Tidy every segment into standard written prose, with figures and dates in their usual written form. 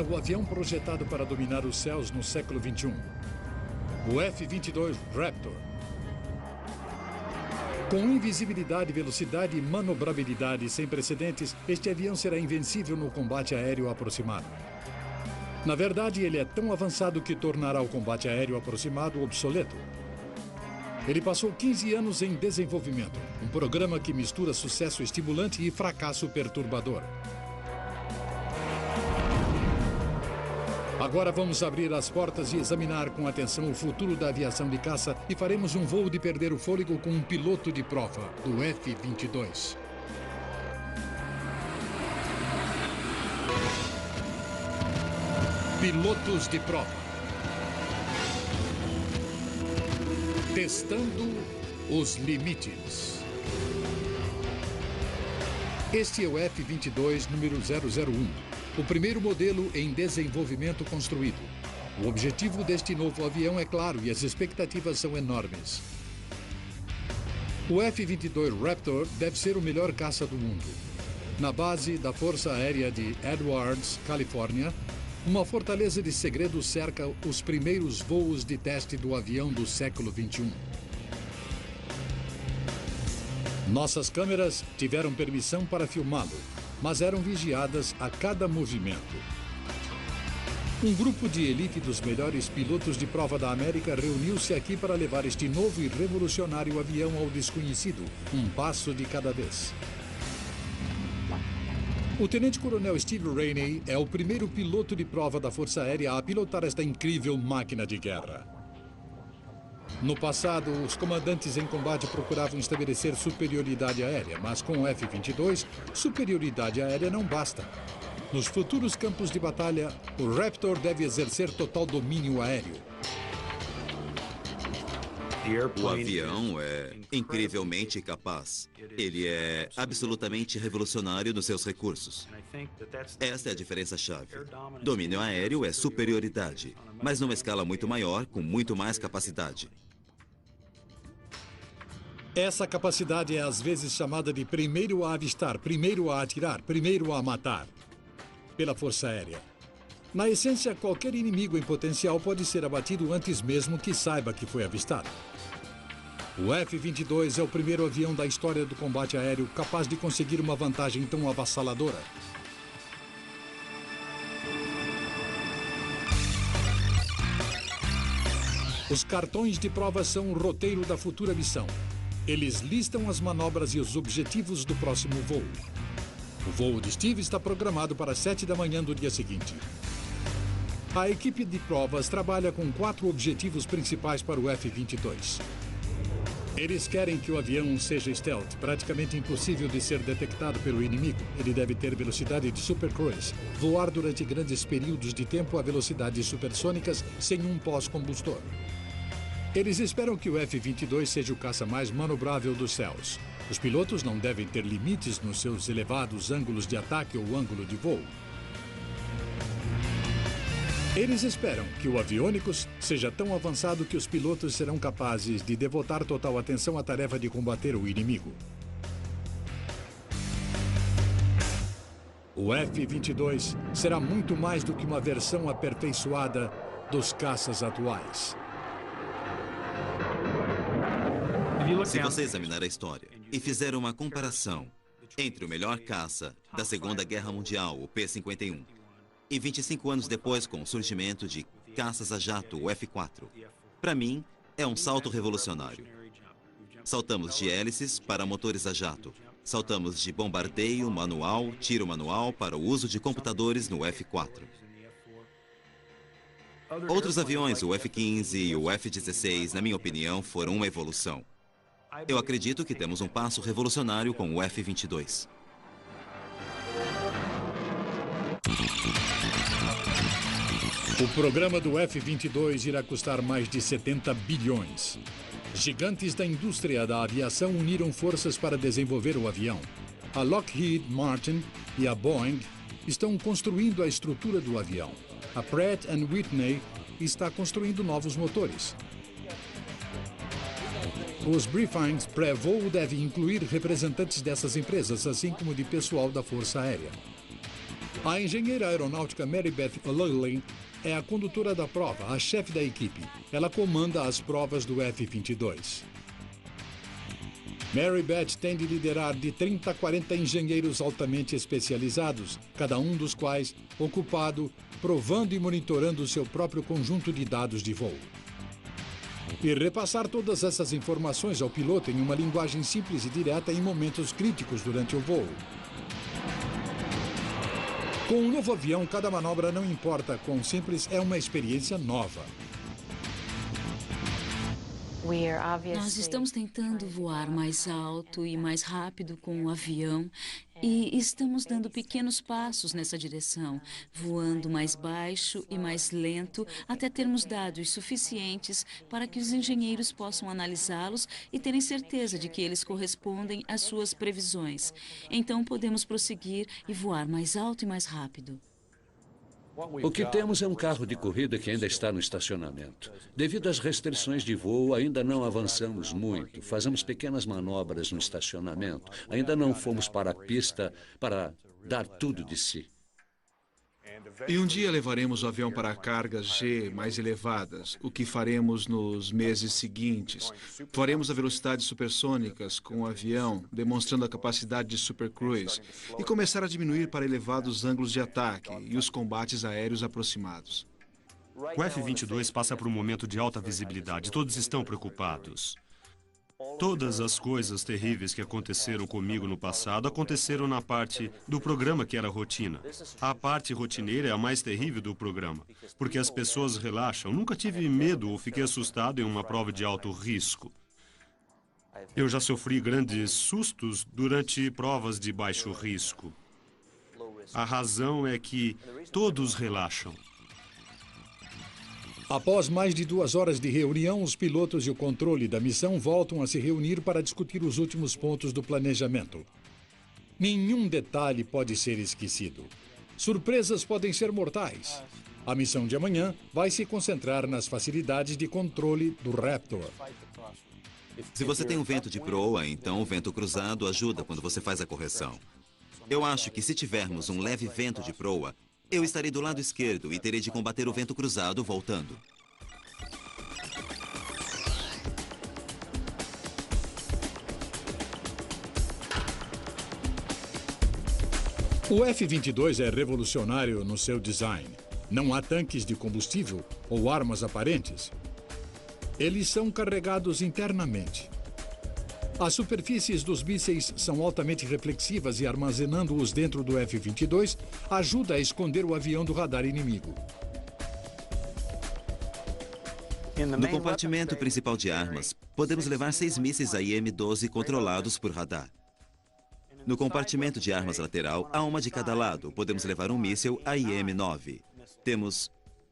É o avião projetado para dominar os céus no século XXI. O F-22 Raptor. Com invisibilidade, velocidade e manobrabilidade sem precedentes, este avião será invencível no combate aéreo aproximado. Na verdade, ele é tão avançado que tornará o combate aéreo aproximado obsoleto. Ele passou 15 anos em desenvolvimento, um programa que mistura sucesso estimulante e fracasso perturbador. Agora vamos abrir as portas e examinar com atenção o futuro da aviação de caça e faremos um voo de perder o fôlego com um piloto de prova do F-22. Pilotos de prova. Testando os limites. Este é o F-22 número 001. O primeiro modelo em desenvolvimento construído. O objetivo deste novo avião é claro e as expectativas são enormes. O F-22 Raptor deve ser o melhor caça do mundo. Na base da Força Aérea de Edwards, Califórnia, uma fortaleza de segredo cerca os primeiros voos de teste do avião do século XXI. Nossas câmeras tiveram permissão para filmá-lo, mas eram vigiadas a cada movimento. Um grupo de elite dos melhores pilotos de prova da América reuniu-se aqui para levar este novo e revolucionário avião ao desconhecido, um passo de cada vez. O tenente-coronel Steve Rainey é o primeiro piloto de prova da Força Aérea a pilotar esta incrível máquina de guerra. No passado, os comandantes em combate procuravam estabelecer superioridade aérea, mas com o F-22, superioridade aérea não basta. Nos futuros campos de batalha, o Raptor deve exercer total domínio aéreo. O avião é incrivelmente capaz. Ele é absolutamente revolucionário nos seus recursos. Esta é a diferença-chave. Domínio aéreo é superioridade, mas numa escala muito maior, com muito mais capacidade. Essa capacidade é às vezes chamada de primeiro a avistar, primeiro a atirar, primeiro a matar, pela Força Aérea. Na essência, qualquer inimigo em potencial pode ser abatido antes mesmo que saiba que foi avistado. O F-22 é o primeiro avião da história do combate aéreo capaz de conseguir uma vantagem tão avassaladora. Os cartões de prova são o roteiro da futura missão. Eles listam as manobras e os objetivos do próximo voo. O voo de Steve está programado para 7 da manhã do dia seguinte. A equipe de provas trabalha com 4 objetivos principais para o F-22. Eles querem que o avião seja stealth, praticamente impossível de ser detectado pelo inimigo. Ele deve ter velocidade de supercruise, voar durante grandes períodos de tempo a velocidades supersônicas sem um pós-combustor. Eles esperam que o F-22 seja o caça mais manobrável dos céus. Os pilotos não devem ter limites nos seus elevados ângulos de ataque ou ângulo de voo. Eles esperam que o Aviônicos seja tão avançado que os pilotos serão capazes de devotar total atenção à tarefa de combater o inimigo. O F-22 será muito mais do que uma versão aperfeiçoada dos caças atuais. Se você examinar a história e fizer uma comparação entre o melhor caça da Segunda Guerra Mundial, o P-51, e 25 anos depois com o surgimento de caças a jato, o F-4, para mim é um salto revolucionário. Saltamos de hélices para motores a jato. Saltamos de bombardeio manual, tiro manual, para o uso de computadores no F-4. Outros aviões, o F-15 e o F-16, na minha opinião, foram uma evolução. Eu acredito que temos um passo revolucionário com o F-22. O programa do F-22 irá custar mais de 70 bilhões. Gigantes da indústria da aviação uniram forças para desenvolver o avião. A Lockheed Martin e a Boeing estão construindo a estrutura do avião. A Pratt & Whitney está construindo novos motores. Os briefings pré-voo devem incluir representantes dessas empresas, assim como de pessoal da Força Aérea. A engenheira aeronáutica Mary Beth O'Loughlin é a condutora da prova, a chefe da equipe. Ela comanda as provas do F-22. Mary Beth tem de liderar de 30 a 40 engenheiros altamente especializados, cada um dos quais ocupado provando e monitorando seu próprio conjunto de dados de voo. E repassar todas essas informações ao piloto em uma linguagem simples e direta em momentos críticos durante o voo. Com um novo avião, cada manobra, não importa quão simples, é uma experiência nova. Nós estamos tentando voar mais alto e mais rápido com o avião e estamos dando pequenos passos nessa direção, voando mais baixo e mais lento até termos dados suficientes para que os engenheiros possam analisá-los e terem certeza de que eles correspondem às suas previsões. Então podemos prosseguir e voar mais alto e mais rápido. O que temos é um carro de corrida que ainda está no estacionamento. Devido às restrições de voo, ainda não avançamos muito. Fazemos pequenas manobras no estacionamento. Ainda não fomos para a pista para dar tudo de si. E um dia levaremos o avião para cargas G mais elevadas, o que faremos nos meses seguintes. Faremos a velocidades supersônicas com o avião, demonstrando a capacidade de supercruise, e começar a diminuir para elevados ângulos de ataque e os combates aéreos aproximados. O F-22 passa por um momento de alta visibilidade. Todos estão preocupados. Todas as coisas terríveis que aconteceram comigo no passado aconteceram na parte do programa que era rotina. A parte rotineira é a mais terrível do programa, porque as pessoas relaxam. Nunca tive medo ou fiquei assustado em uma prova de alto risco. Eu já sofri grandes sustos durante provas de baixo risco. A razão é que todos relaxam. Após mais de 2 horas de reunião, os pilotos e o controle da missão voltam a se reunir para discutir os últimos pontos do planejamento. Nenhum detalhe pode ser esquecido. Surpresas podem ser mortais. A missão de amanhã vai se concentrar nas facilidades de controle do Raptor. Se você tem um vento de proa, então o vento cruzado ajuda quando você faz a correção. Eu acho que se tivermos um leve vento de proa, eu estarei do lado esquerdo e terei de combater o vento cruzado voltando. O F-22 é revolucionário no seu design. Não há tanques de combustível ou armas aparentes. Eles são carregados internamente. As superfícies dos mísseis são altamente reflexivas e armazenando-os dentro do F-22 ajuda a esconder o avião do radar inimigo. No compartimento principal de armas, podemos levar 6 mísseis AIM-12 controlados por radar. No compartimento de armas lateral, há uma de cada lado. Podemos levar um míssil AIM-9. Temos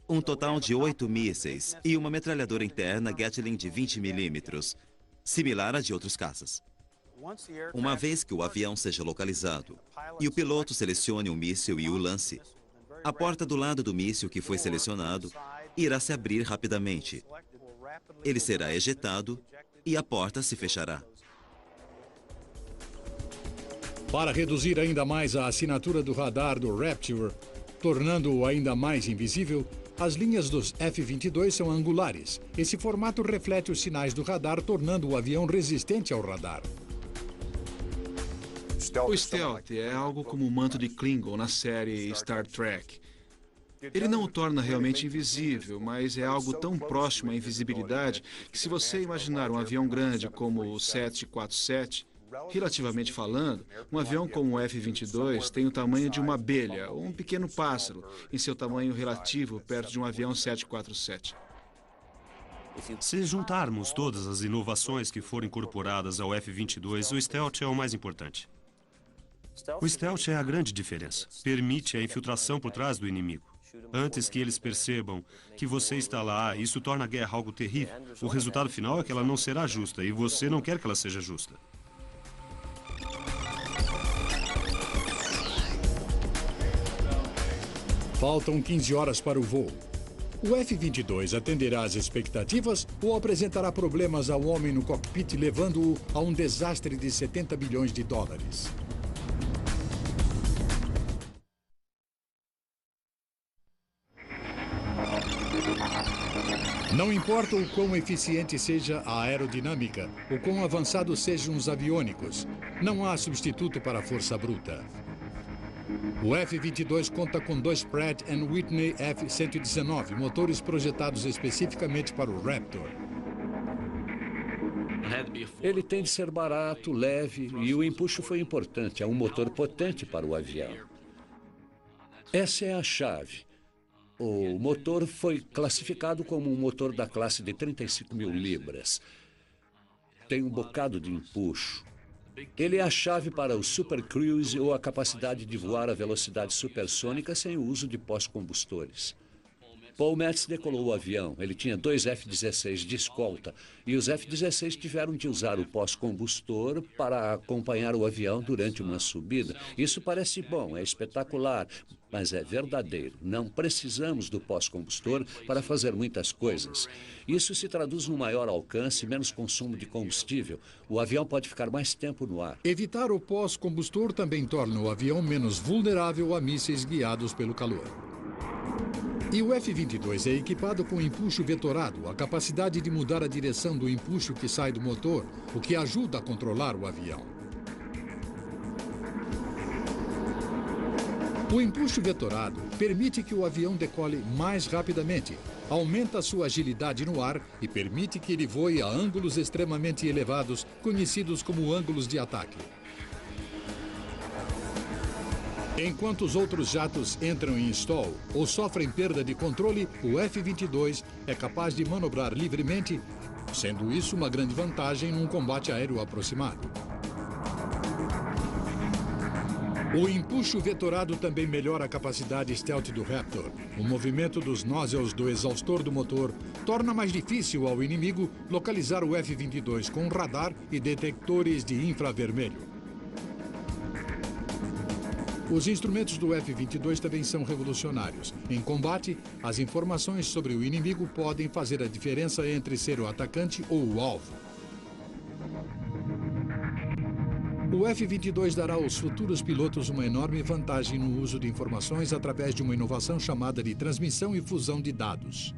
um total de 8 mísseis e uma metralhadora interna Gatling de 20 milímetros. Similar à de outros caças. Uma vez que o avião seja localizado e o piloto selecione um míssil e o lance, a porta do lado do míssil que foi selecionado irá se abrir rapidamente. Ele será ejetado e a porta se fechará. Para reduzir ainda mais a assinatura do radar do Raptor, tornando-o ainda mais invisível, as linhas dos F-22 são angulares. Esse formato reflete os sinais do radar, tornando o avião resistente ao radar. O stealth é algo como o manto de Klingon na série Star Trek. Ele não o torna realmente invisível, mas é algo tão próximo à invisibilidade que, se você imaginar um avião grande como o 747, relativamente falando, um avião como o F-22 tem o tamanho de uma abelha ou um pequeno pássaro em seu tamanho relativo perto de um avião 747. Se juntarmos todas as inovações que foram incorporadas ao F-22, o stealth é o mais importante. O stealth é a grande diferença. Permite a infiltração por trás do inimigo. Antes que eles percebam que você está lá, isso torna a guerra algo terrível. O resultado final é que ela não será justa e você não quer que ela seja justa. Faltam 15 horas para o voo. O F-22 atenderá às expectativas ou apresentará problemas ao homem no cockpit, levando-o a um desastre de 70 bilhões de dólares? Não importa o quão eficiente seja a aerodinâmica, o quão avançados sejam os aviônicos, não há substituto para a força bruta. O F-22 conta com 2 Pratt & Whitney F-119, motores projetados especificamente para o Raptor. Ele tem de ser barato, leve e o empuxo foi importante. É um motor potente para o avião. Essa é a chave. O motor foi classificado como um motor da classe de 35 mil libras. Tem um bocado de empuxo. Ele é a chave para o Super Cruise ou a capacidade de voar a velocidade supersônica sem o uso de pós-combustores. Paul Metz decolou o avião. Ele tinha 2 F-16 de escolta e os F-16 tiveram de usar o pós-combustor para acompanhar o avião durante uma subida. Isso parece bom, é espetacular, mas é verdadeiro. Não precisamos do pós-combustor para fazer muitas coisas. Isso se traduz num maior alcance e menos consumo de combustível. O avião pode ficar mais tempo no ar. Evitar o pós-combustor também torna o avião menos vulnerável a mísseis guiados pelo calor. E o F-22 é equipado com empuxo vetorado, a capacidade de mudar a direção do empuxo que sai do motor, o que ajuda a controlar o avião. O empuxo vetorado permite que o avião decole mais rapidamente, aumenta sua agilidade no ar e permite que ele voe a ângulos extremamente elevados, conhecidos como ângulos de ataque. Enquanto os outros jatos entram em stall ou sofrem perda de controle, o F-22 é capaz de manobrar livremente, sendo isso uma grande vantagem num combate aéreo aproximado. O empuxo vetorado também melhora a capacidade stealth do Raptor. O movimento dos nozzles do exaustor do motor torna mais difícil ao inimigo localizar o F-22 com radar e detectores de infravermelho. Os instrumentos do F-22 também são revolucionários. Em combate, as informações sobre o inimigo podem fazer a diferença entre ser o atacante ou o alvo. O F-22 dará aos futuros pilotos uma enorme vantagem no uso de informações através de uma inovação chamada de transmissão e fusão de dados.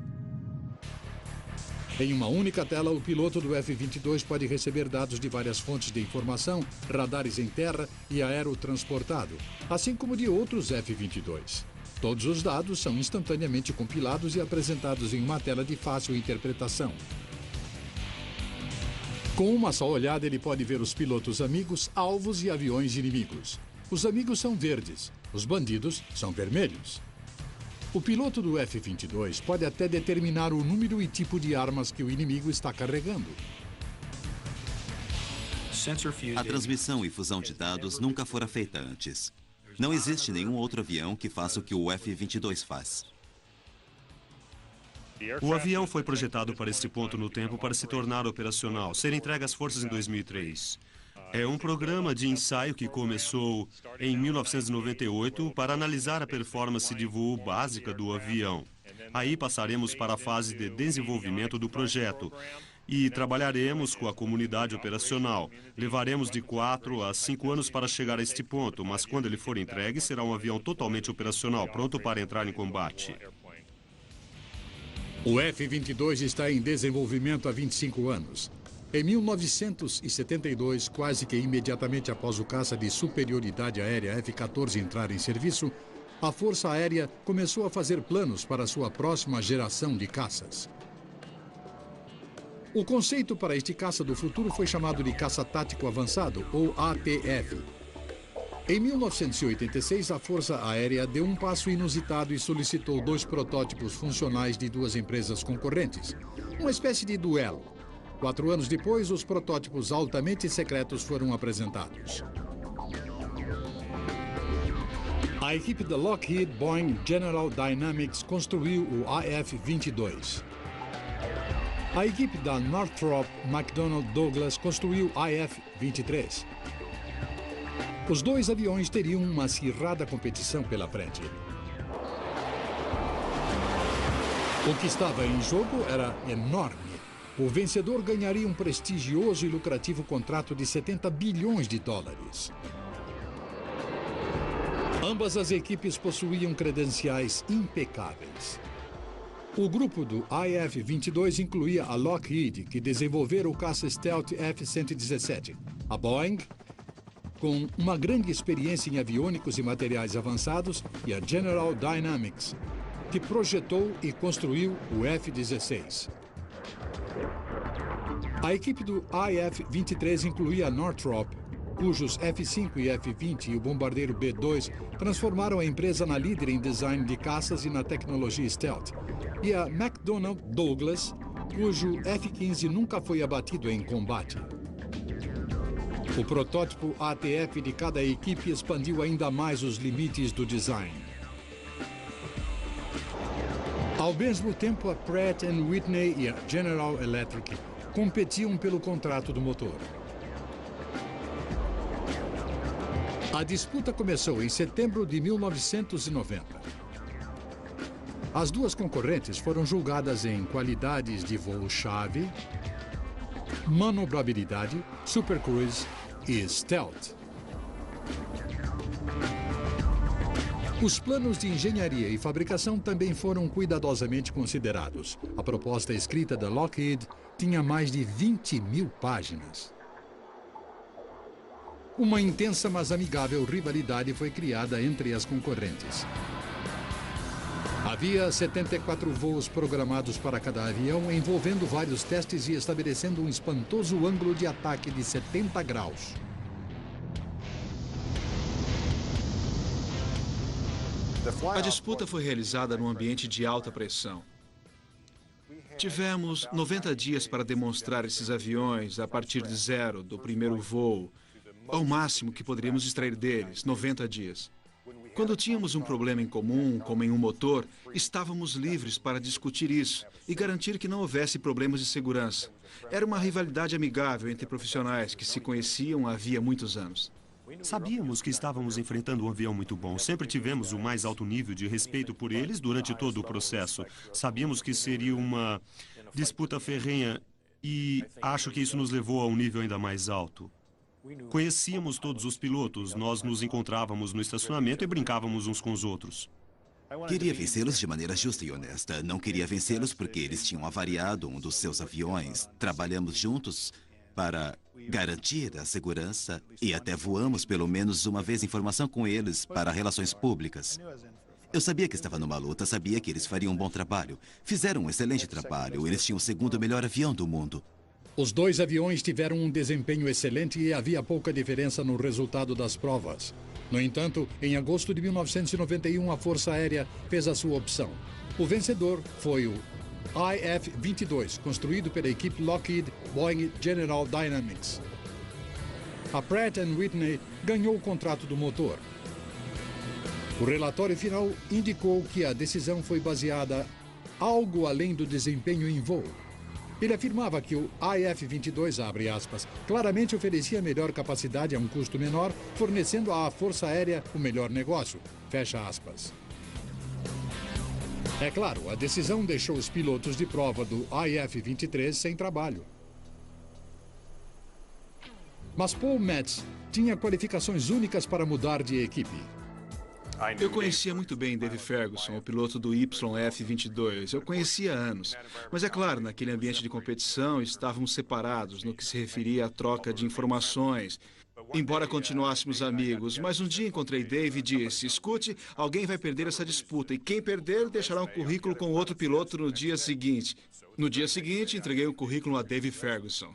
Em uma única tela, o piloto do F-22 pode receber dados de várias fontes de informação, radares em terra e aerotransportado, assim como de outros F-22. Todos os dados são instantaneamente compilados e apresentados em uma tela de fácil interpretação. Com uma só olhada, ele pode ver os pilotos amigos, alvos e aviões inimigos. Os amigos são verdes, os bandidos são vermelhos. O piloto do F-22 pode até determinar o número e tipo de armas que o inimigo está carregando. A transmissão e fusão de dados nunca fora feita antes. Não existe nenhum outro avião que faça o que o F-22 faz. O avião foi projetado para este ponto no tempo para se tornar operacional, ser entregue às forças em 2003. É um programa de ensaio que começou em 1998 para analisar a performance de voo básica do avião. Aí passaremos para a fase de desenvolvimento do projeto e trabalharemos com a comunidade operacional. Levaremos de 4 a 5 anos para chegar a este ponto, mas quando ele for entregue, será um avião totalmente operacional, pronto para entrar em combate. O F-22 está em desenvolvimento há 25 anos. Em 1972, quase que imediatamente após o caça de superioridade aérea F-14 entrar em serviço, a Força Aérea começou a fazer planos para sua próxima geração de caças. O conceito para este caça do futuro foi chamado de Caça Tático Avançado, ou ATF. Em 1986, a Força Aérea deu um passo inusitado e solicitou 2 protótipos funcionais de 2 empresas concorrentes, uma espécie de duelo. 4 anos depois, os protótipos altamente secretos foram apresentados. A equipe da Lockheed Boeing General Dynamics construiu o AF-22. A equipe da Northrop McDonnell Douglas construiu o AF-23. Os 2 aviões teriam uma acirrada competição pela frente. O que estava em jogo era enorme. O vencedor ganharia um prestigioso e lucrativo contrato de 70 bilhões de dólares. Ambas as equipes possuíam credenciais impecáveis. O grupo do IF-22 incluía a Lockheed, que desenvolvera o caça Stealth F-117, a Boeing, com uma grande experiência em aviônicos e materiais avançados, e a General Dynamics, que projetou e construiu o F-16. A equipe do IF-23 incluía a Northrop, cujos F-5 e F-20 e o bombardeiro B-2 transformaram a empresa na líder em design de caças e na tecnologia stealth, e a McDonnell Douglas, cujo F-15 nunca foi abatido em combate. O protótipo ATF de cada equipe expandiu ainda mais os limites do design. Ao mesmo tempo, a Pratt & Whitney e a General Electric competiam pelo contrato do motor. A disputa começou em setembro de 1990. As duas concorrentes foram julgadas em qualidades de voo-chave, manobrabilidade, supercruise e stealth. Os planos de engenharia e fabricação também foram cuidadosamente considerados. A proposta escrita da Lockheed tinha mais de 20.000 páginas. Uma intensa, mas amigável rivalidade foi criada entre as concorrentes. Havia 74 voos programados para cada avião, envolvendo vários testes e estabelecendo um espantoso ângulo de ataque de 70 graus. A disputa foi realizada num ambiente de alta pressão. Tivemos 90 dias para demonstrar esses aviões a partir de zero, do primeiro voo, ao máximo que poderíamos extrair deles, 90 dias. Quando tínhamos um problema em comum, como em um motor, estávamos livres para discutir isso e garantir que não houvesse problemas de segurança. Era uma rivalidade amigável entre profissionais que se conheciam havia muitos anos. Sabíamos que estávamos enfrentando um avião muito bom. Sempre tivemos o mais alto nível de respeito por eles durante todo o processo. Sabíamos que seria uma disputa ferrenha e acho que isso nos levou a um nível ainda mais alto. Conhecíamos todos os pilotos, nós nos encontrávamos no estacionamento e brincávamos uns com os outros. Queria vencê-los de maneira justa e honesta. Não queria vencê-los porque eles tinham avariado um dos seus aviões. Trabalhamos juntos para garantir a segurança e até voamos pelo menos uma vez em formação com eles para relações públicas. Eu sabia que estava numa luta, sabia que eles fariam um bom trabalho. Fizeram um excelente trabalho. Eles tinham o segundo melhor avião do mundo. Os dois aviões tiveram um desempenho excelente e havia pouca diferença no resultado das provas. No entanto, em agosto de 1991, a Força Aérea fez a sua opção. O vencedor foi o IF-22, construído pela equipe Lockheed Boeing General Dynamics. A Pratt & Whitney ganhou o contrato do motor. O relatório final indicou que a decisão foi baseada algo além do desempenho em voo. Ele afirmava que o IF-22, abre aspas, claramente oferecia melhor capacidade a um custo menor, fornecendo à Força Aérea o melhor negócio, fecha aspas. É claro, a decisão deixou os pilotos de prova do IF-23 sem trabalho. Mas Paul Metz tinha qualificações únicas para mudar de equipe. Eu conhecia muito bem Dave Ferguson, o piloto do YF-22. Eu conhecia há anos. Mas é claro, naquele ambiente de competição, estávamos separados no que se referia à troca de informações. Embora continuássemos amigos, mas um dia encontrei Dave e disse, escute, alguém vai perder essa disputa e quem perder deixará um currículo com outro piloto no dia seguinte. No dia seguinte, entreguei o currículo a Dave Ferguson.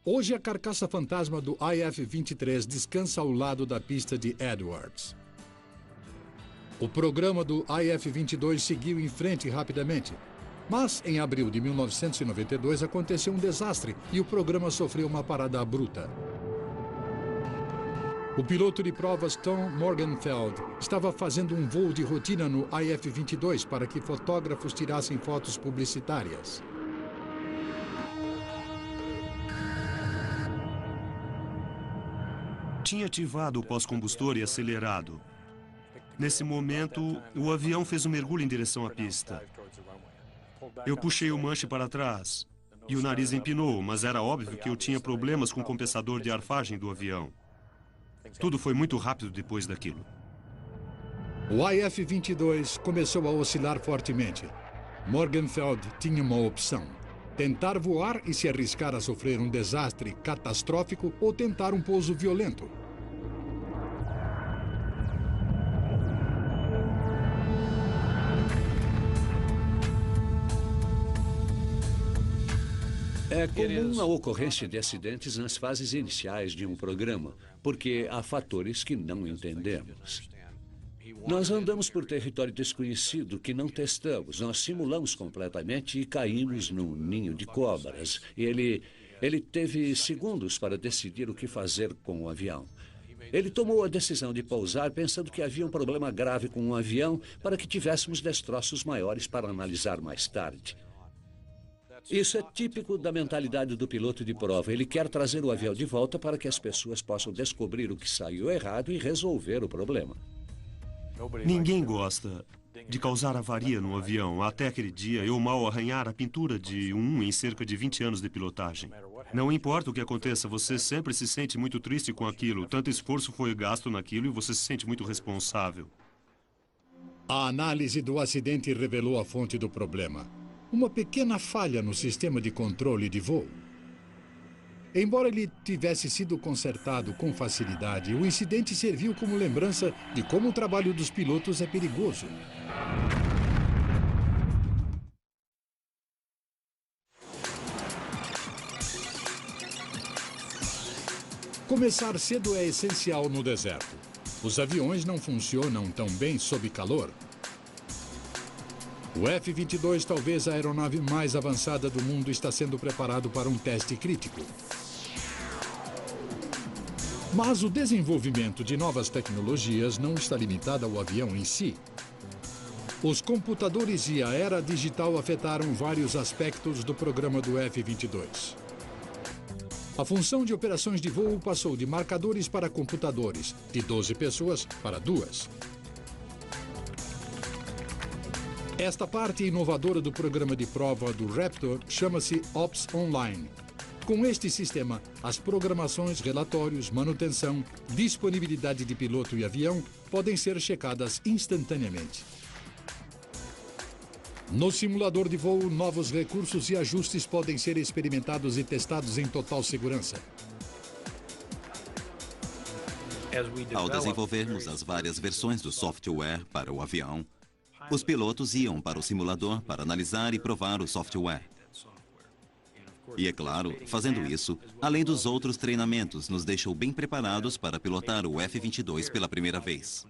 Hoje, a carcaça fantasma do IF-23 descansa ao lado da pista de Edwards. O programa do IF-22 seguiu em frente rapidamente. Mas, em abril de 1992, aconteceu um desastre e o programa sofreu uma parada abrupta. O piloto de provas Tom Morgenfeld estava fazendo um voo de rotina no IF-22 para que fotógrafos tirassem fotos publicitárias. Tinha ativado o pós-combustor e acelerado. Nesse momento, o avião fez um mergulho em direção à pista. Eu puxei o manche para trás e o nariz empinou, mas era óbvio que eu tinha problemas com o compensador de arfagem do avião. Tudo foi muito rápido depois daquilo. O IF-22 começou a oscilar fortemente. Morgenfeld tinha uma opção: tentar voar e se arriscar a sofrer um desastre catastrófico ou tentar um pouso violento. É comum a ocorrência de acidentes nas fases iniciais de um programa, porque há fatores que não entendemos. Nós andamos por território desconhecido que não testamos. Nós simulamos completamente e caímos num ninho de cobras. E ele teve segundos para decidir o que fazer com o avião. Ele tomou a decisão de pousar pensando que havia um problema grave com o avião para que tivéssemos destroços maiores para analisar mais tarde. Isso é típico da mentalidade do piloto de prova. Ele quer trazer o avião de volta para que as pessoas possam descobrir o que saiu errado e resolver o problema. Ninguém gosta de causar avaria no avião. Até aquele dia, eu mal arranhar a pintura de um em cerca de 20 anos de pilotagem. Não importa o que aconteça, você sempre se sente muito triste com aquilo. Tanto esforço foi gasto naquilo e você se sente muito responsável. A análise do acidente revelou a fonte do problema: uma pequena falha no sistema de controle de voo. Embora ele tivesse sido consertado com facilidade, o incidente serviu como lembrança de como o trabalho dos pilotos é perigoso. Começar cedo é essencial no deserto. Os aviões não funcionam tão bem sob calor. O F-22, talvez a aeronave mais avançada do mundo, está sendo preparado para um teste crítico. Mas o desenvolvimento de novas tecnologias não está limitado ao avião em si. Os computadores e a era digital afetaram vários aspectos do programa do F-22. A função de operações de voo passou de marcadores para computadores, de 12 pessoas para 2. Esta parte inovadora do programa de prova do Raptor chama-se Ops Online. Com este sistema, as programações, relatórios, manutenção, disponibilidade de piloto e avião podem ser checadas instantaneamente. No simulador de voo, novos recursos e ajustes podem ser experimentados e testados em total segurança. Ao desenvolvermos as várias versões do software para o avião, os pilotos iam para o simulador para analisar e provar o software. E é claro, fazendo isso, além dos outros treinamentos, nos deixou bem preparados para pilotar o F-22 pela primeira vez.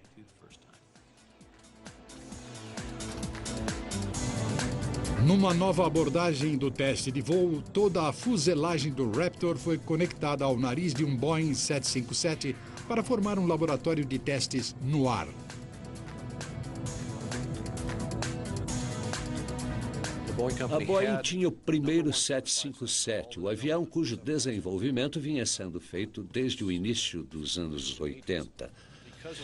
Numa nova abordagem do teste de voo, toda a fuselagem do Raptor foi conectada ao nariz de um Boeing 757 para formar um laboratório de testes no ar. A Boeing tinha o primeiro 757, o avião cujo desenvolvimento vinha sendo feito desde o início dos anos 80.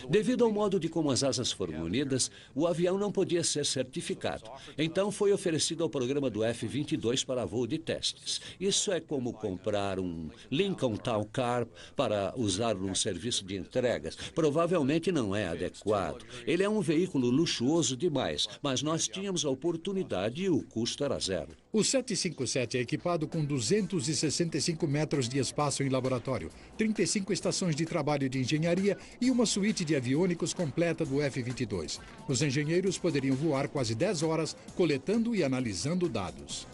Devido ao modo de como as asas foram unidas, o avião não podia ser certificado. Então foi oferecido ao programa do F-22 para voo de testes. Isso é como comprar um Lincoln Town Car para usar num serviço de entregas. Provavelmente não é adequado. Ele é um veículo luxuoso demais, mas nós tínhamos a oportunidade e o custo era zero. O 757 é equipado com 265 metros de espaço em laboratório, 35 estações de trabalho de engenharia e uma suíte de aviônicos completa do F-22. Os engenheiros poderiam voar quase 10 horas coletando e analisando dados.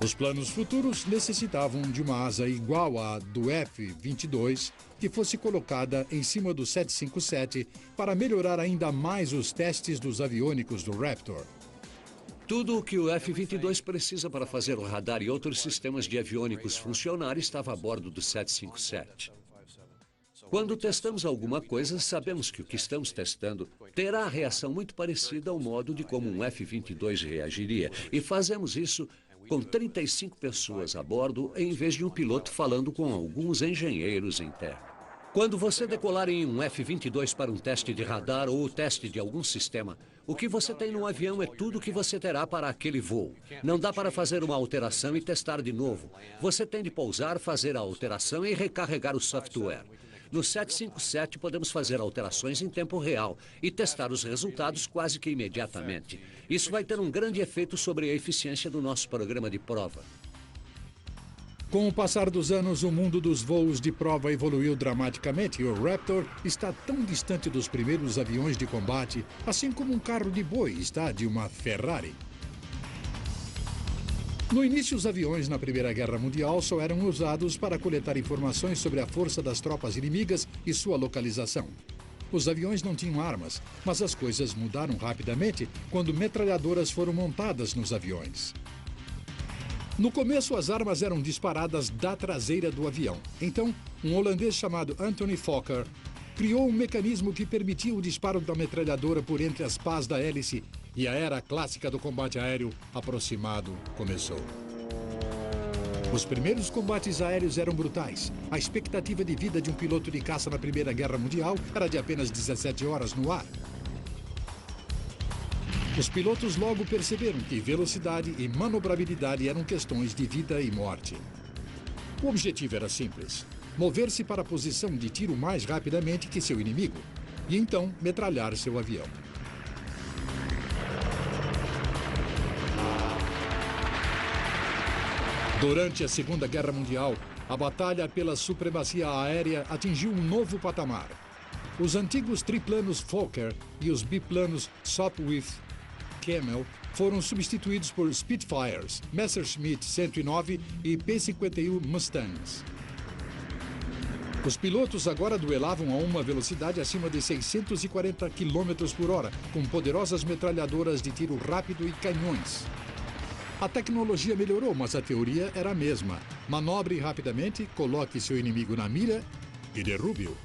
Os planos futuros necessitavam de uma asa igual à do F-22, que fosse colocada em cima do 757 para melhorar ainda mais os testes dos aviônicos do Raptor. Tudo o que o F-22 precisa para fazer o radar e outros sistemas de aviônicos funcionar estava a bordo do 757. Quando testamos alguma coisa, sabemos que o que estamos testando terá a reação muito parecida ao modo de como um F-22 reagiria. E fazemos isso com 35 pessoas a bordo, em vez de um piloto falando com alguns engenheiros em terra. Quando você decolar em um F-22 para um teste de radar ou o teste de algum sistema, o que você tem no avião é tudo o que você terá para aquele voo. Não dá para fazer uma alteração e testar de novo. Você tem de pousar, fazer a alteração e recarregar o software. No 757 podemos fazer alterações em tempo real e testar os resultados quase que imediatamente. Isso vai ter um grande efeito sobre a eficiência do nosso programa de prova. Com o passar dos anos, o mundo dos voos de prova evoluiu dramaticamente e o Raptor está tão distante dos primeiros aviões de combate, assim como um carro de boi está de uma Ferrari. No início, os aviões na Primeira Guerra Mundial só eram usados para coletar informações sobre a força das tropas inimigas e sua localização. Os aviões não tinham armas, mas as coisas mudaram rapidamente quando metralhadoras foram montadas nos aviões. No começo, as armas eram disparadas da traseira do avião. Então, um holandês chamado Anthony Fokker criou um mecanismo que permitia o disparo da metralhadora por entre as pás da hélice e a era clássica do combate aéreo aproximado começou. Os primeiros combates aéreos eram brutais. A expectativa de vida de um piloto de caça na Primeira Guerra Mundial era de apenas 17 horas no ar. Os pilotos logo perceberam que velocidade e manobrabilidade eram questões de vida e morte. O objetivo era simples: mover-se para a posição de tiro mais rapidamente que seu inimigo e então metralhar seu avião. Durante a Segunda Guerra Mundial, a batalha pela supremacia aérea atingiu um novo patamar. Os antigos triplanos Fokker e os biplanos Sopwith Camel foram substituídos por Spitfires, Messerschmitt 109 e P-51 Mustangs. Os pilotos agora duelavam a uma velocidade acima de 640 km por hora, com poderosas metralhadoras de tiro rápido e canhões. A tecnologia melhorou, mas a teoria era a mesma. Manobre rapidamente, coloque seu inimigo na mira e derrube-o.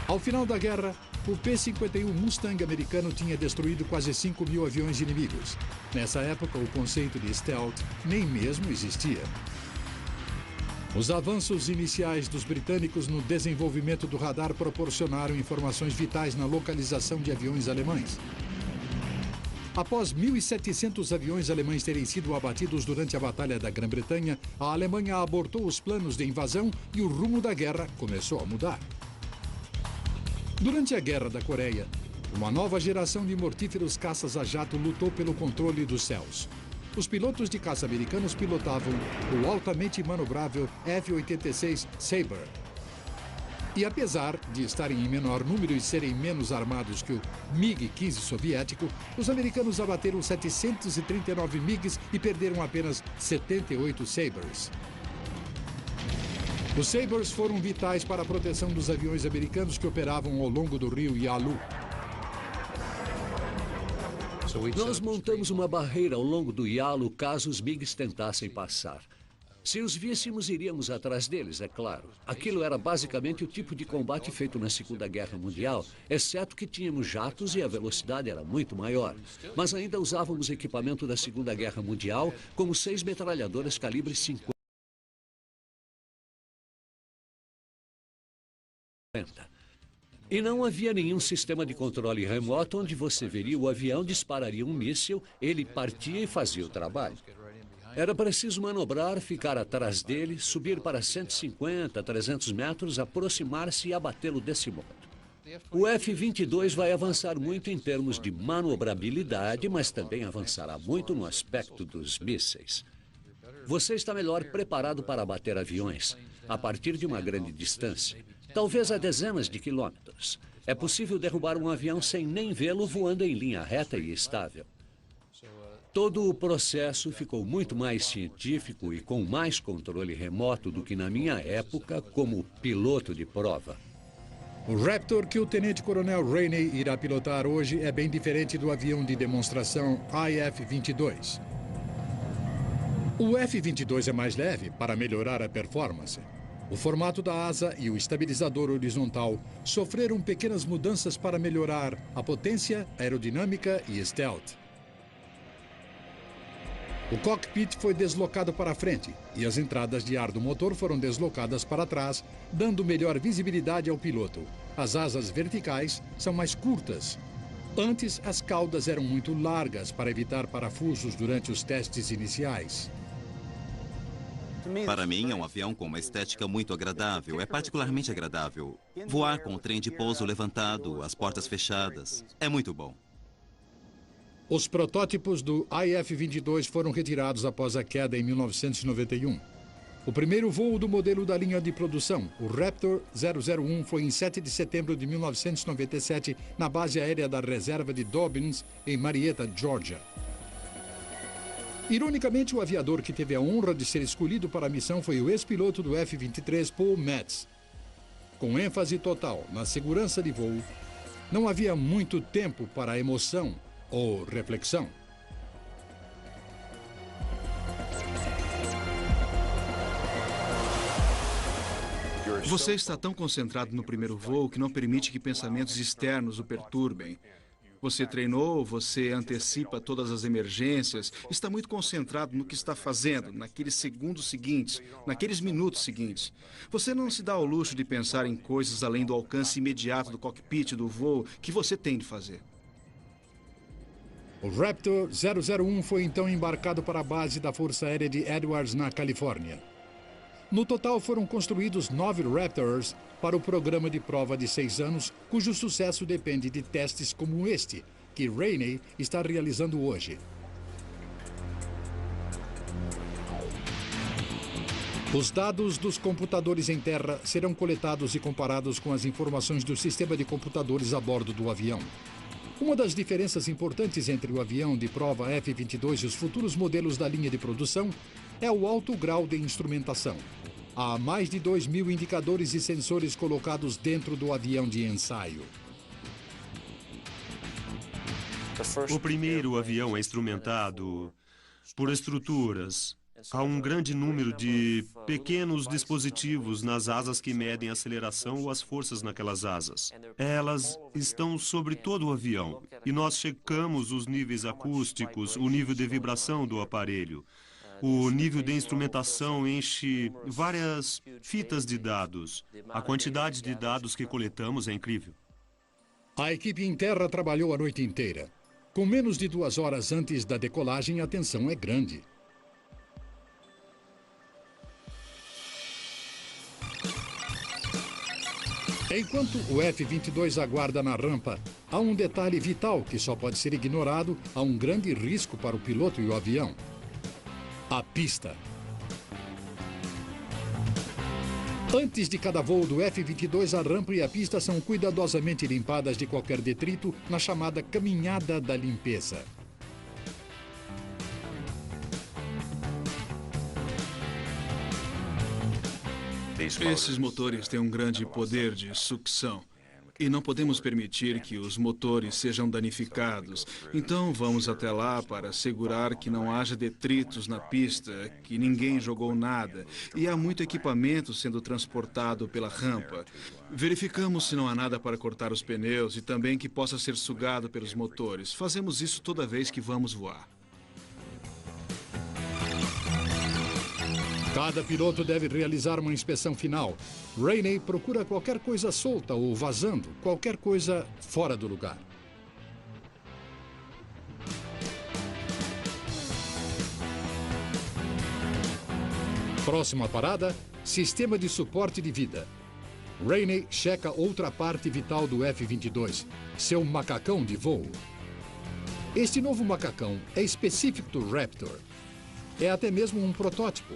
Ao final da guerra, o P-51 Mustang americano tinha destruído quase 5.000 aviões inimigos. Nessa época, o conceito de stealth nem mesmo existia. Os avanços iniciais dos britânicos no desenvolvimento do radar proporcionaram informações vitais na localização de aviões alemães. Após 1.700 aviões alemães terem sido abatidos durante a Batalha da Grã-Bretanha, a Alemanha abortou os planos de invasão e o rumo da guerra começou a mudar. Durante a Guerra da Coreia, uma nova geração de mortíferos caças a jato lutou pelo controle dos céus. Os pilotos de caça americanos pilotavam o altamente manobrável F-86 Sabre. E apesar de estarem em menor número e serem menos armados que o MiG-15 soviético, os americanos abateram 739 MiGs e perderam apenas 78 Sabres. Os Sabres foram vitais para a proteção dos aviões americanos que operavam ao longo do rio Yalu. Nós montamos uma barreira ao longo do Yalu caso os MiGs tentassem passar. Se os víssemos, iríamos atrás deles, é claro. Aquilo era basicamente o tipo de combate feito na Segunda Guerra Mundial, exceto que tínhamos jatos e a velocidade era muito maior. Mas ainda usávamos equipamento da Segunda Guerra Mundial, como 6 metralhadoras calibre 50. E não havia nenhum sistema de controle remoto onde você veria o avião, dispararia um míssil, ele partia e fazia o trabalho. Era preciso manobrar, ficar atrás dele, subir para 150, 300 metros, aproximar-se e abatê-lo desse modo. O F-22 vai avançar muito em termos de manobrabilidade, mas também avançará muito no aspecto dos mísseis. Você está melhor preparado para abater aviões, a partir de uma grande distância, talvez a dezenas de quilômetros. É possível derrubar um avião sem nem vê-lo voando em linha reta e estável. Todo o processo ficou muito mais científico e com mais controle remoto do que na minha época como piloto de prova. O Raptor que o tenente-coronel Rainey irá pilotar hoje é bem diferente do avião de demonstração IF-22. O F-22 é mais leve para melhorar a performance. O formato da asa e o estabilizador horizontal sofreram pequenas mudanças para melhorar a potência, aerodinâmica e stealth. O cockpit foi deslocado para a frente e as entradas de ar do motor foram deslocadas para trás, dando melhor visibilidade ao piloto. As asas verticais são mais curtas. Antes, as caudas eram muito largas para evitar parafusos durante os testes iniciais. Para mim, é um avião com uma estética muito agradável. É particularmente agradável. Voar com o trem de pouso levantado, as portas fechadas. É muito bom. Os protótipos do IF-22 foram retirados após a queda em 1991. O primeiro voo do modelo da linha de produção, o Raptor 001, foi em 7 de setembro de 1997, na base aérea da reserva de Dobbins, em Marietta, Georgia. Ironicamente, o aviador que teve a honra de ser escolhido para a missão foi o ex-piloto do F-23, Paul Metz. Com ênfase total na segurança de voo, não havia muito tempo para emoção ou reflexão. Você está tão concentrado no primeiro voo que não permite que pensamentos externos o perturbem. Você treinou, você antecipa todas as emergências, está muito concentrado no que está fazendo, naqueles segundos seguintes, naqueles minutos seguintes. Você não se dá ao luxo de pensar em coisas além do alcance imediato do cockpit do voo que você tem de fazer. O Raptor 001 foi então embarcado para a base da Força Aérea de Edwards, na Califórnia. No total, foram construídos 9 Raptors para o programa de prova de 6 anos, cujo sucesso depende de testes como este, que Rainey está realizando hoje. Os dados dos computadores em terra serão coletados e comparados com as informações do sistema de computadores a bordo do avião. Uma das diferenças importantes entre o avião de prova F-22 e os futuros modelos da linha de produção é o alto grau de instrumentação. Há mais de 2.000 indicadores e sensores colocados dentro do avião de ensaio. O primeiro avião é instrumentado por estruturas. Há um grande número de pequenos dispositivos nas asas que medem a aceleração ou as forças naquelas asas. Elas estão sobre todo o avião e nós checamos os níveis acústicos, o nível de vibração do aparelho. O nível de instrumentação enche várias fitas de dados. A quantidade de dados que coletamos é incrível. A equipe em terra trabalhou a noite inteira. Com menos de 2 horas antes da decolagem, a tensão é grande. Enquanto o F-22 aguarda na rampa, há um detalhe vital que só pode ser ignorado. Há um grande risco para o piloto e o avião. A pista. Antes de cada voo do F-22, a rampa e a pista são cuidadosamente limpadas de qualquer detrito na chamada caminhada da limpeza. Esses motores têm um grande poder de sucção. E não podemos permitir que os motores sejam danificados. Então vamos até lá para assegurar que não haja detritos na pista, que ninguém jogou nada. E há muito equipamento sendo transportado pela rampa. Verificamos se não há nada para cortar os pneus e também que possa ser sugado pelos motores. Fazemos isso toda vez que vamos voar. Cada piloto deve realizar uma inspeção final. Rainey procura qualquer coisa solta ou vazando, qualquer coisa fora do lugar. Próxima parada, sistema de suporte de vida. Rainey checa outra parte vital do F-22, seu macacão de voo. Este novo macacão é específico do Raptor. É até mesmo um protótipo.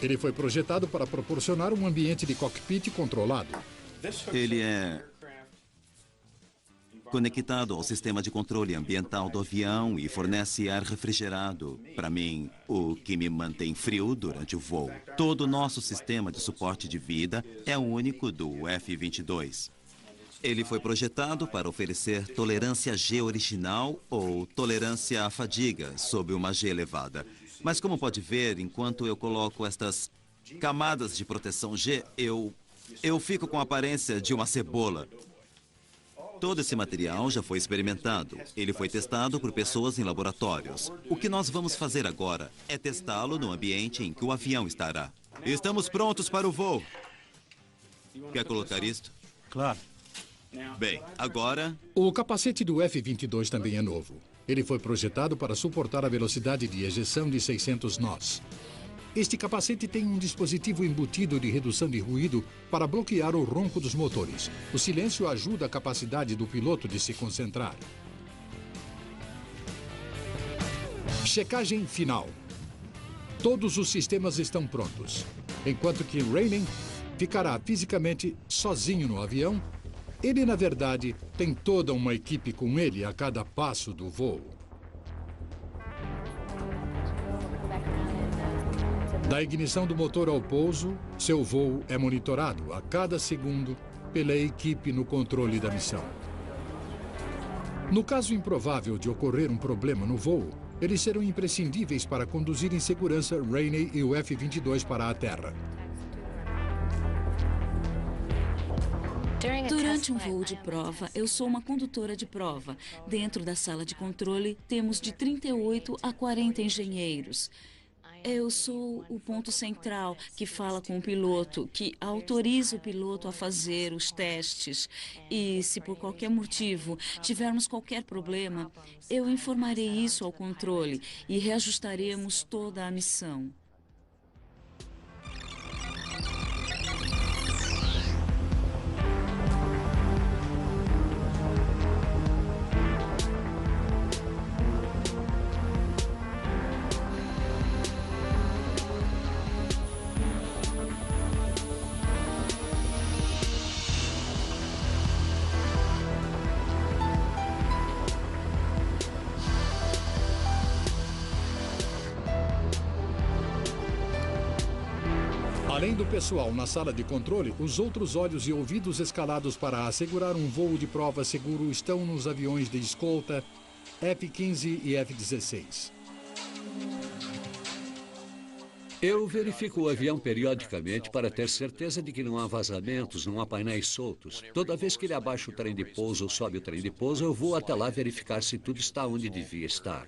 Ele foi projetado para proporcionar um ambiente de cockpit controlado. Ele é conectado ao sistema de controle ambiental do avião e fornece ar refrigerado. Para mim, o que me mantém frio durante o voo. Todo o nosso sistema de suporte de vida é único do F-22. Ele foi projetado para oferecer tolerância G original ou tolerância à fadiga sob uma G elevada. Mas como pode ver, enquanto eu coloco estas camadas de proteção G, eu fico com a aparência de uma cebola. Todo esse material já foi experimentado. Ele foi testado por pessoas em laboratórios. O que nós vamos fazer agora é testá-lo no ambiente em que o avião estará. Estamos prontos para o voo. Quer colocar isto? Claro. Bem, agora... O capacete do F-22 também é novo. Ele foi projetado para suportar a velocidade de ejeção de 600 nós. Este capacete tem um dispositivo embutido de redução de ruído para bloquear o ronco dos motores. O silêncio ajuda a capacidade do piloto de se concentrar. Checagem final. Todos os sistemas estão prontos. Enquanto que Rainey ficará fisicamente sozinho no avião, ele, na verdade, tem toda uma equipe com ele a cada passo do voo. Da ignição do motor ao pouso, seu voo é monitorado a cada segundo pela equipe no controle da missão. No caso improvável de ocorrer um problema no voo, eles serão imprescindíveis para conduzir em segurança Rainey e o F-22 para a Terra. Durante um voo de prova, eu sou uma condutora de prova. Dentro da sala de controle, temos de 38 a 40 engenheiros. Eu sou o ponto central que fala com o piloto, que autoriza o piloto a fazer os testes. E se por qualquer motivo tivermos qualquer problema, eu informarei isso ao controle e reajustaremos toda a missão. Além do pessoal na sala de controle, os outros olhos e ouvidos escalados para assegurar um voo de prova seguro estão nos aviões de escolta F-15 e F-16. Eu verifico o avião periodicamente para ter certeza de que não há vazamentos, não há painéis soltos. Toda vez que ele abaixa o trem de pouso ou sobe o trem de pouso, eu vou até lá verificar se tudo está onde devia estar.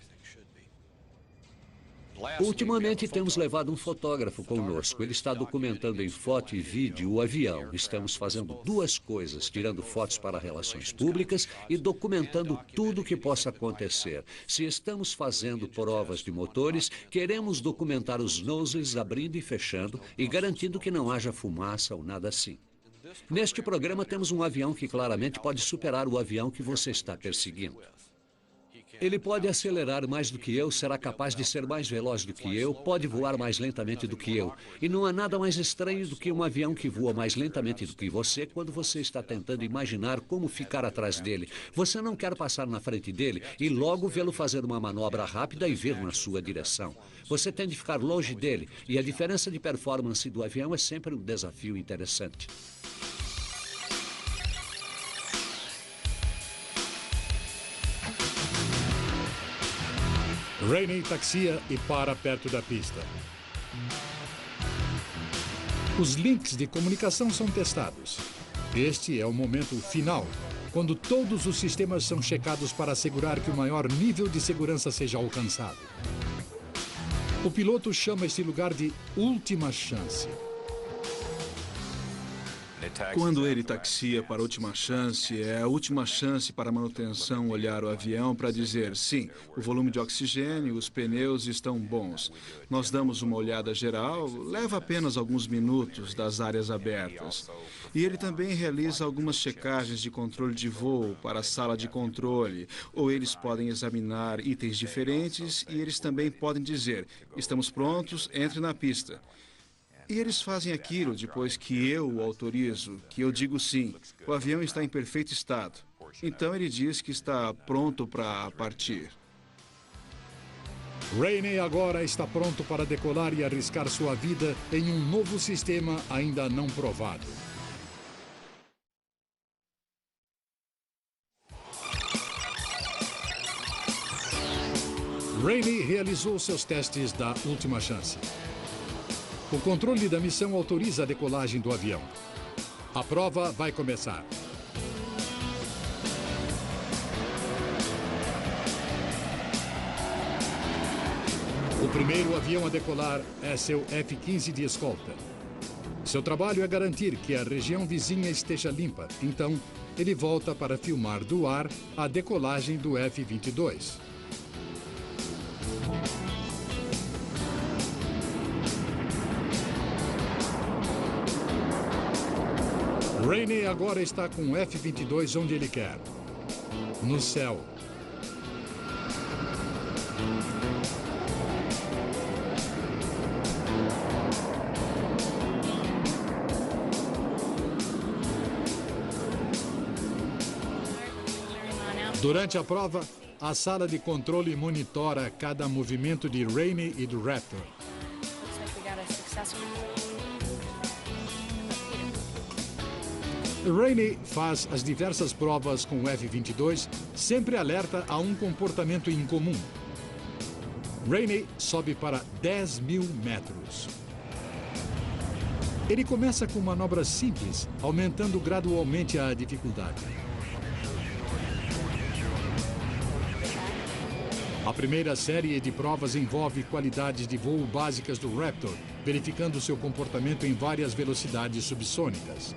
Ultimamente temos levado um fotógrafo conosco. Ele está documentando em foto e vídeo o avião. Estamos fazendo duas coisas, tirando fotos para relações públicas e documentando tudo o que possa acontecer. Se estamos fazendo provas de motores, queremos documentar os nozzles abrindo e fechando e garantindo que não haja fumaça ou nada assim. Neste programa temos um avião que claramente pode superar o avião que você está perseguindo. Ele pode acelerar mais do que eu, será capaz de ser mais veloz do que eu, pode voar mais lentamente do que eu. E não há nada mais estranho do que um avião que voa mais lentamente do que você quando você está tentando imaginar como ficar atrás dele. Você não quer passar na frente dele e logo vê-lo fazer uma manobra rápida e vir na sua direção. Você tem de ficar longe dele e a diferença de performance do avião é sempre um desafio interessante. Rainey taxia e para perto da pista. Os links de comunicação são testados. Este é o momento final, quando todos os sistemas são checados para assegurar que o maior nível de segurança seja alcançado. O piloto chama este lugar de última chance. Quando ele taxia para a última chance, é a última chance para a manutenção olhar o avião para dizer, sim, o volume de oxigênio, os pneus estão bons. Nós damos uma olhada geral, leva apenas alguns minutos das áreas abertas. E ele também realiza algumas checagens de controle de voo para a sala de controle, ou eles podem examinar itens diferentes e eles também podem dizer, estamos prontos, entre na pista. E eles fazem aquilo depois que eu o autorizo, que eu digo sim, o avião está em perfeito estado. Então ele diz que está pronto para partir. Rainey agora está pronto para decolar e arriscar sua vida em um novo sistema ainda não provado. Rainey realizou seus testes da última chance. O controle da missão autoriza a decolagem do avião. A prova vai começar. O primeiro avião a decolar é seu F-15 de escolta. Seu trabalho é garantir que a região vizinha esteja limpa, então ele volta para filmar do ar a decolagem do F-22. Rainey agora está com o F-22 onde ele quer. No céu. Durante a prova, a sala de controle monitora cada movimento de Rainey e do Raptor. Rainey faz as diversas provas com o F-22, sempre alerta a um comportamento incomum. Rainey sobe para 10.000 metros. Ele começa com manobras simples, aumentando gradualmente a dificuldade. A primeira série de provas envolve qualidades de voo básicas do Raptor, verificando seu comportamento em várias velocidades subsônicas.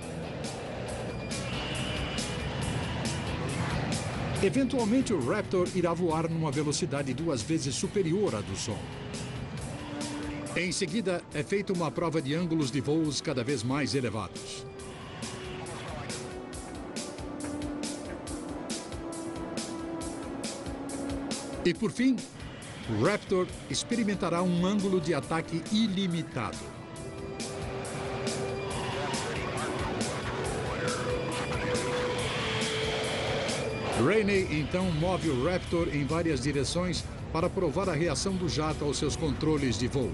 Eventualmente, o Raptor irá voar numa velocidade 2 vezes superior à do som. Em seguida, é feita uma prova de ângulos de voos cada vez mais elevados. E, por fim, o Raptor experimentará um ângulo de ataque ilimitado. Rainey então move o Raptor em várias direções para provar a reação do jato aos seus controles de voo.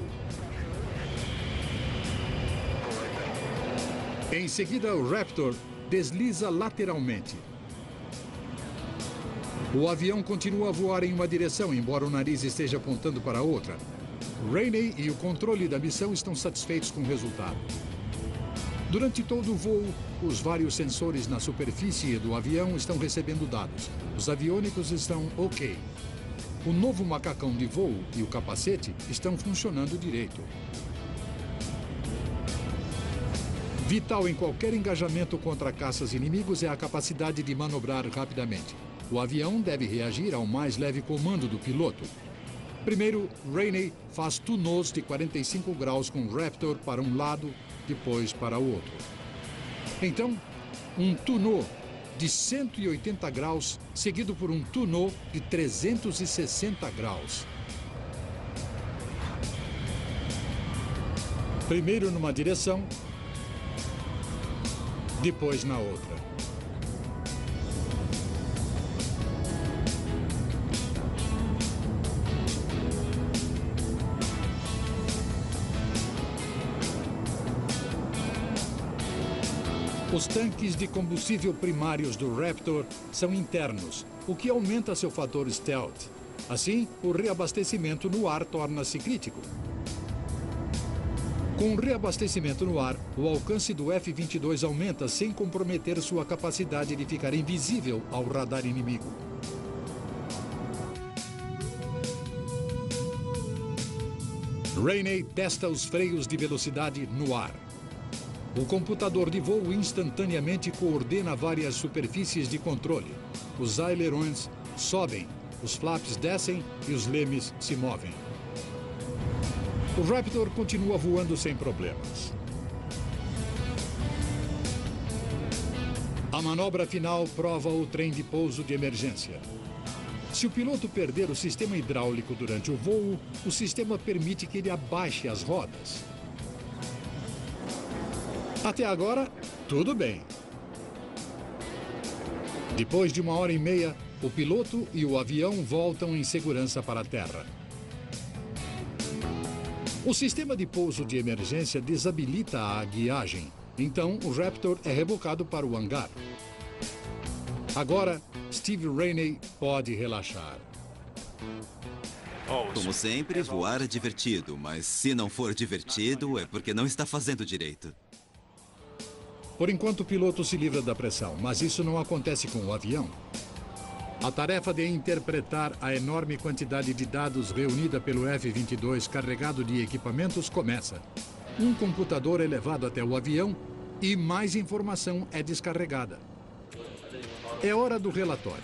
Em seguida, o Raptor desliza lateralmente. O avião continua a voar em uma direção, embora o nariz esteja apontando para outra. Rainey e o controle da missão estão satisfeitos com o resultado. Durante todo o voo, os vários sensores na superfície do avião estão recebendo dados. Os aviônicos estão ok. O novo macacão de voo e o capacete estão funcionando direito. Vital em qualquer engajamento contra caças inimigos é a capacidade de manobrar rapidamente. O avião deve reagir ao mais leve comando do piloto. Primeiro, Rainey faz túnels de 45 graus com o Raptor para um lado, depois para o outro. Então, um túnel de 180 graus, seguido por um túnel de 360 graus. Primeiro numa direção, depois na outra. Os tanques de combustível primários do Raptor são internos, o que aumenta seu fator stealth. Assim, o reabastecimento no ar torna-se crítico. Com o reabastecimento no ar, o alcance do F-22 aumenta sem comprometer sua capacidade de ficar invisível ao radar inimigo. Rainey testa os freios de velocidade no ar. O computador de voo instantaneamente coordena várias superfícies de controle. Os ailerons sobem, os flaps descem e os lemes se movem. O Raptor continua voando sem problemas. A manobra final prova o trem de pouso de emergência. Se o piloto perder o sistema hidráulico durante o voo, o sistema permite que ele abaixe as rodas. Até agora, tudo bem. Depois de 1h30, o piloto e o avião voltam em segurança para a Terra. O sistema de pouso de emergência desabilita a guiagem. Então, o Raptor é rebocado para o hangar. Agora, Steve Rainey pode relaxar. Como sempre, voar é divertido, mas se não for divertido, é porque não está fazendo direito. Por enquanto, o piloto se livra da pressão, mas isso não acontece com o avião. A tarefa de interpretar a enorme quantidade de dados reunida pelo F-22 carregado de equipamentos começa. Um computador é levado até o avião e mais informação é descarregada. É hora do relatório.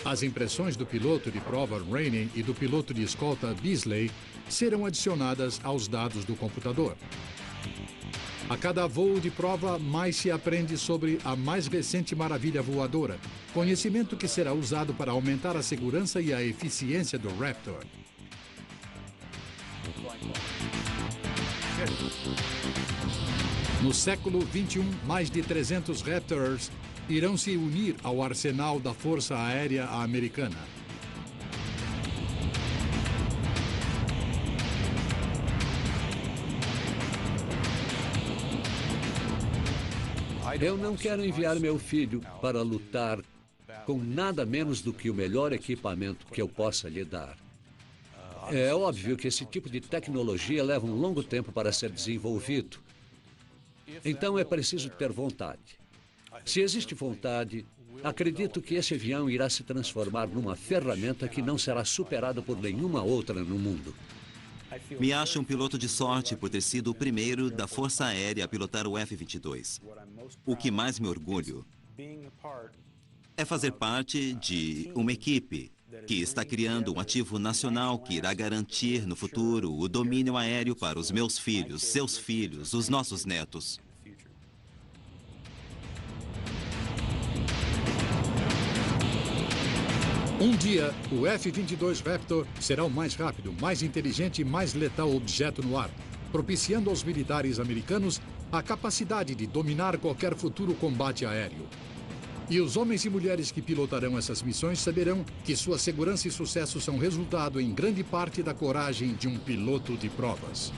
As impressões do piloto de prova Rainey e do piloto de escolta Beasley serão adicionadas aos dados do computador. A cada voo de prova, mais se aprende sobre a mais recente maravilha voadora, conhecimento que será usado para aumentar a segurança e a eficiência do Raptor. No século XXI, mais de 300 Raptors irão se unir ao arsenal da Força Aérea Americana. Eu não quero enviar meu filho para lutar com nada menos do que o melhor equipamento que eu possa lhe dar. É óbvio que esse tipo de tecnologia leva um longo tempo para ser desenvolvido. Então é preciso ter vontade. Se existe vontade, acredito que esse avião irá se transformar numa ferramenta que não será superada por nenhuma outra no mundo. Me acho um piloto de sorte por ter sido o primeiro da Força Aérea a pilotar o F-22. O que mais me orgulho é fazer parte de uma equipe que está criando um ativo nacional que irá garantir no futuro o domínio aéreo para os meus filhos, seus filhos, os nossos netos. Um dia, o F-22 Raptor será o mais rápido, mais inteligente e mais letal objeto no ar, propiciando aos militares americanos a capacidade de dominar qualquer futuro combate aéreo. E os homens e mulheres que pilotarão essas missões saberão que sua segurança e sucesso são resultado em grande parte da coragem de um piloto de provas.